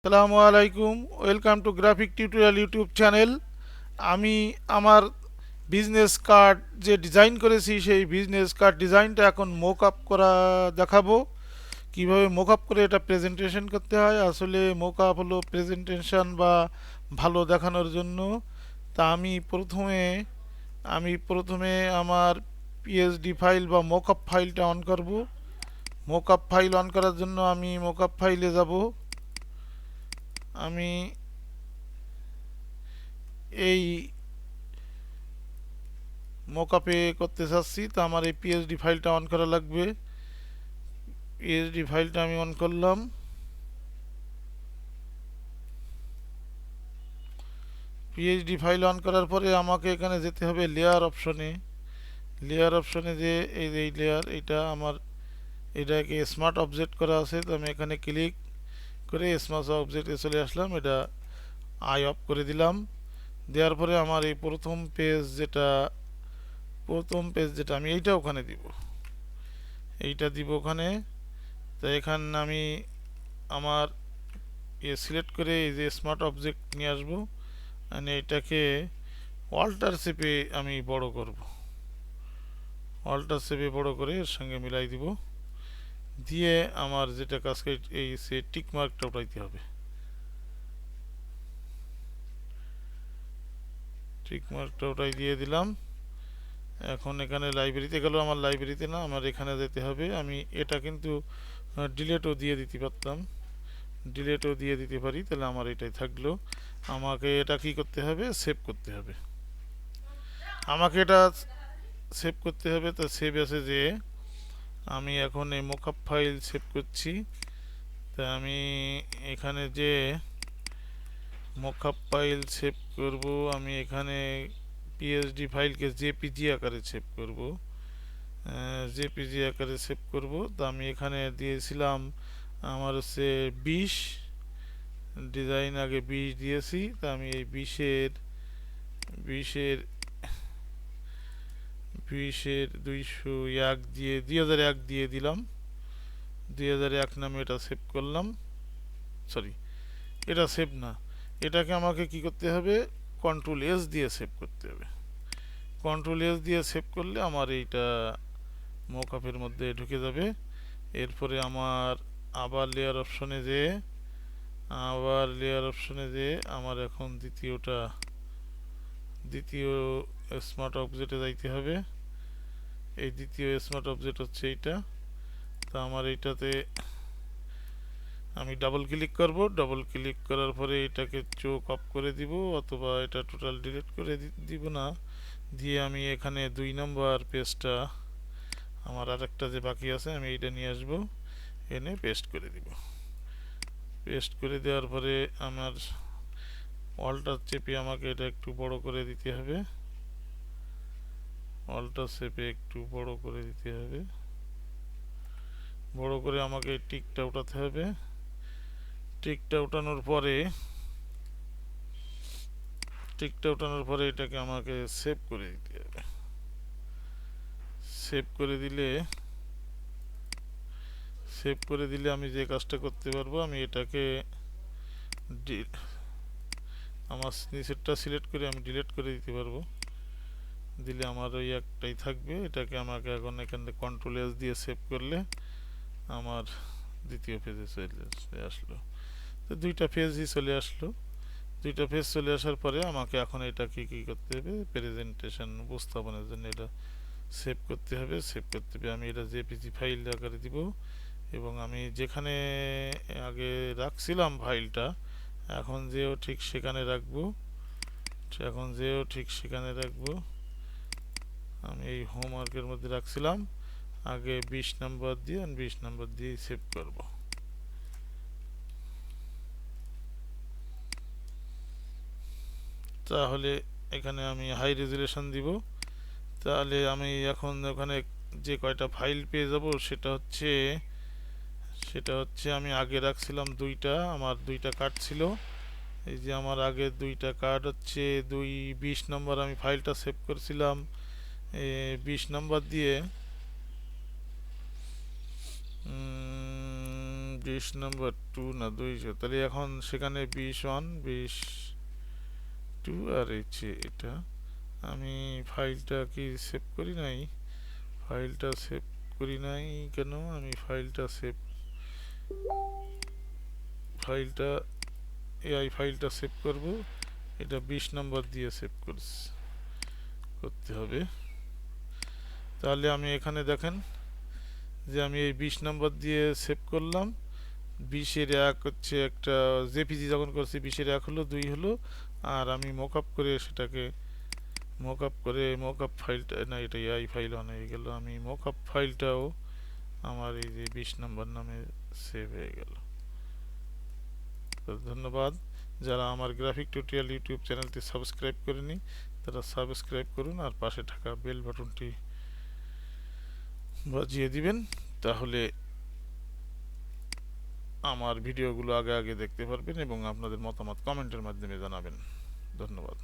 আসসালামু আলাইকুম। Welcome to graphic tutorial YouTube channel. আমি আমার বিজনেস কার্ড যে ডিজাইন করেছি সেই বিজনেস কার্ড ডিজাইনটা এখন মোক আপ করা দেখাবো। কিভাবে মোক আপ করে এটা প্রেজেন্টেশন করতে হয়। আসলে মোক আপ হলো প্রেজেন্টেশন বা ভালো দেখানোর জন্য। তা আমি প্রথমে আমার পিএসডি ফাইল বা মোক আপ ফাইলটা অন করব। মোক আপ ফাইল অন করার জন্য আমি মোক আপ ফাইলে যাব। আমি এই মোকআপে করতে চাচ্ছি, তো আমার এই পিএইচডি ফাইলটা অন করা লাগবে। পিএইচডি ফাইলটা আমি অন করলাম। পিএইচডি ফাইল অন করার পরে আমাকে এখানে যেতে হবে লেয়ার অপশনে। লেয়ার অপশনে যে এই লেয়ার, এটা আমার এটাকে স্মার্ট অবজেক্ট করা আছে, তো আমি এখানে ক্লিক করে স্মার্ট অবজেক্টে চলে আসলাম। এটা আই অফ করে দিলাম। দেওয়ার পরে আমার এই প্রথম পেজ যেটা আমি এইটা ওখানে দিব। এইটা দিব ওখানে। তো এখানে আমি আমার সিলেক্ট করে এই যে স্মার্ট অবজেক্ট নিয়ে আসবো, মানে এটাকে অল্টার চেপে আমি বড় করব। অল্টার চেপে বড় করে এর সঙ্গে মিলাই দিব। দিয়ে আমার যেটা কাজ করে এই সে টিক মার্কটা উঠাইতে হবে। টিক মার্কটা উঠাই দিয়ে দিলাম। এখন এখানে লাইব্রেরিতে গেল, আমার লাইব্রেরিতে না, আমার এখানে যেতে হবে। আমি এটা কিন্তু ডিলেটও দিয়ে দিতে পারতাম, ডিলেটও দিয়ে দিতে পারি, তাহলে আমার এটাই থাকলো। আমাকে এটা কি করতে হবে, সেভ করতে হবে। আমাকে এটা সেভ করতে হবে। তো সেভ আছে যে আমি এখন এই মোকআপ ফাইল সেভ করছি। তা আমি এখানে যে মোকআপ ফাইল সেভ করব, আমি এখানে পিএসডি ফাইলকে জেপিজি আকারে সেভ করব। জেপিজি আকারে সেভ করব। তো আমি এখানে দিয়েছিলাম আমার হচ্ছে 20 ডিজাইন, আগে 20 দিয়েছি। তা আমি এই বিশের 201 দিয়ে 2001 দিয়ে দিলাম। 2001 নামে এটা সেভ করলাম। সরি, এটা সেভ না, এটাকে আমাকে কি করতে হবে, কন্ট্রোল এস দিয়ে সেভ করতে হবে। কন্ট্রোল এস দিয়ে সেভ করলে আমার এইটা মোকআপের মধ্যে ঢুকে যাবে। এরপরে আমার আবার লেয়ার অপশনে যে আমার এখন দ্বিতীয় স্মার্ট অবজেক্টে যাইতে হবে। এই দ্বিতীয় স্মার্ট অবজেক্ট হচ্ছে এইটা। তো আমার এইটাতে আমি ডাবল ক্লিক করব। ডাবল ক্লিক করার পরে এটাকে চোখ অফ করে দিব, অথবা এটা টোটাল ডিলিট করে দিব না। দিয়ে আমি এখানে 2 নম্বর পেজটা, আমার আরেকটা যে বাকি আছে, আমি এইটা নিয়ে আসব, এনে পেস্ট করে দিব। পেস্ট করে দেওয়ার পরে আমার অল্টার চেপে আমাকে এটা একটু বড় করে দিতে হবে। অল্টার চেপে একটু বড় করে দিতে হবে। বড় করে আমাকে টিকটা উঠাতে হবে। টিকটা উঠানোর পরে এটাকে আমাকে সেভ করে দিতে হবে। সেভ করে দিলে আমি যে কাজটা করতে পারবো, আমি এটাকে আমার নিচেরটা সিলেক্ট করে আমি ডিলিট করে দিতে পারবো। দিলে আমার ওই একটাই থাকবে। এটাকে আমাকে এখন এখানে কন্ট্রোল এস দিয়ে সেভ করলে আমার দ্বিতীয় পেজে চলে আসলো। তো দুইটা পেজই চলে আসলো। দুইটা পেজ চলে আসার পরে আমাকে এখন এটা কি করতে হবে, প্রেজেন্টেশন উপস্থাপনের জন্য এটা সেভ করতে হবে। আমি এটা জেপিজি ফাইল আকারে দিব, এবং আমি যেখানে আগে রাখছিলাম ফাইলটা, এখন যেও ঠিক সেখানে রাখবো। আমি এই হোমওয়ার্কের মধ্যে রাখছিলাম, আগে 20 নম্বর দিয়ে 20 নম্বর দিয়ে সেভ করব। তাহলে এখানে আমি হাই রেজুলেশন দিব। তাহলে আমি এখন ওখানে যে কয়টা ফাইল পেয়ে যাব, সেটা হচ্ছে আমি আগে রাখছিলাম আমার দুইটা কার্ড ছিল। এই যে আমার আগের দুইটা কার্ড হচ্ছে 20 নম্বর আমি ফাইলটা সেভ করেছিলাম 20 নম্বর দিয়ে। 20 নম্বর 2 না 200, তাহলে এখন সেখানে 21 22 আর এটা আমি ফাইলটা কি সেভ করি নাই, ফাইলটা সেভ করি নাই কেন, আমি ফাইলটা এআই ফাইলটা সেভ করব, এটা 20 নম্বর দিয়ে সেভ করতে হবে। তাহলে আমি এখানে দেখেন যে আমি এই 20 নম্বর দিয়ে সেভ করলাম, 20-এর 1 হচ্ছে একটা জেপিজি যখন করছি 20-এর 1 হলো, 2 হলো, আর আমি মকআপ করে সেটাকে মকআপ ফাইলটা না, এটা এআই ফাইল অন হয়ে গেল, আমি মকআপ ফাইলটাও আমার এই যে 20 নম্বর নামে সেভ হয়ে গেল। তো ধন্যবাদ। যারা আমার গ্রাফিক টিউটোরিয়াল ইউটিউব চ্যানেলটি সাবস্ক্রাইব করেনি তারা সাবস্ক্রাইব করুন আর পাশে থাকা বেল বাটনটি বাজিয়ে দিবেন, তাহলে আমার ভিডিওগুলো আগে আগে দেখতে পারবেন এবং আপনাদের মতামত কমেন্টের মাধ্যমে জানাবেন। ধন্যবাদ।